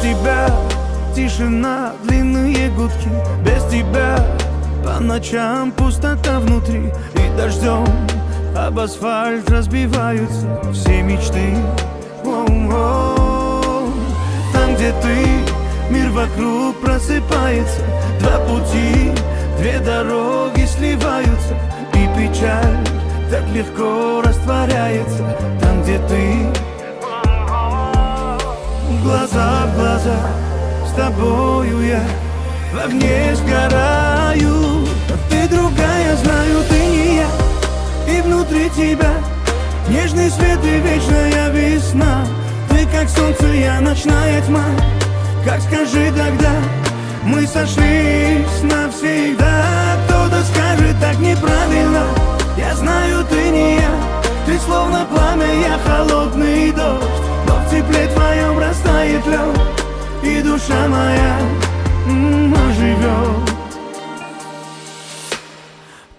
тебя тишина, длинные гудки. Без тебя по ночам пустота внутри. И дождем об асфальт разбиваются все мечты. Воу-воу. Там, где ты, мир вокруг просыпается. Два пути, две дороги сливаются. И печаль так легко растворяется. Там, где ты, глаза в глаза, с тобою я в огне сгораю. Ты другая, знаю, ты не я. И внутри тебя нежный свет и вечная весна. Ты как солнце, я ночная тьма. Как скажи тогда, мы сошлись навсегда. Кто-то скажет так неправильно. Я знаю, ты не я. Ты словно пламя, я холодный дождь. Но в тепле твоем растает лед. И душа моя оживет.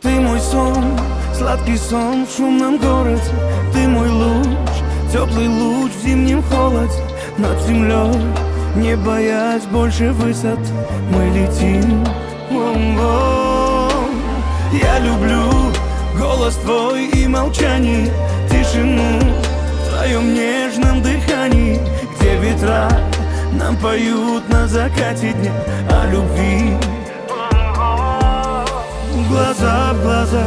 Ты мой сон, сладкий сон в шумном городе. Ты мой луч, теплый луч в зимнем холоде. Над землей, не боясь больше высот, мы летим. Воу-воу. Я люблю голос твой и молчание, тишину в твоем нежном дыхании, где ветра нам поют на закате дня о любви. Глаза в глаза,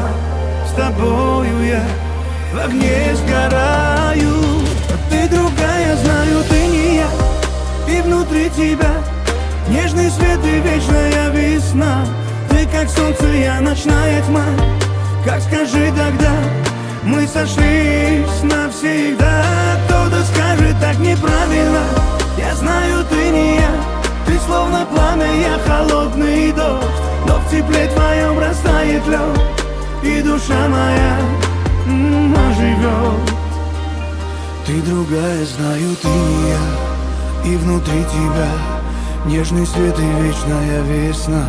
с тобою я в огне сгораю. Ты другая, знаю, ты не я. И внутри тебя нежный свет и вечная весна. Ты как солнце, я ночная тьма. Как скажи тогда, мы сошлись навсегда. Кто-то скажет так неправильно. Я знаю, ты не я. Ты словно пламя, я холодный дождь. Но в тепле твоем растает лед. И душа моя оживет. Ты другая, знаю, ты не я. И внутри тебя нежный свет и вечная весна.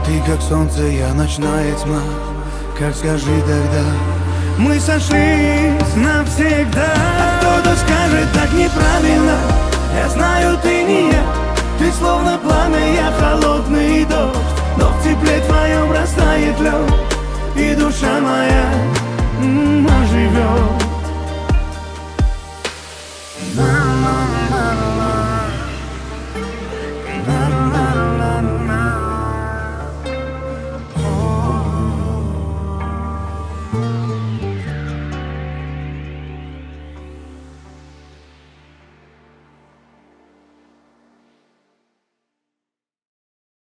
Ты как солнце, я ночная тьма. Как скажи тогда, мы сошлись навсегда. Кто-то скажет так неправильно. Я знаю, ты не я. Ты словно пламя, я холодный дождь. Но в тепле твоем растает лед. И душа моя оживет.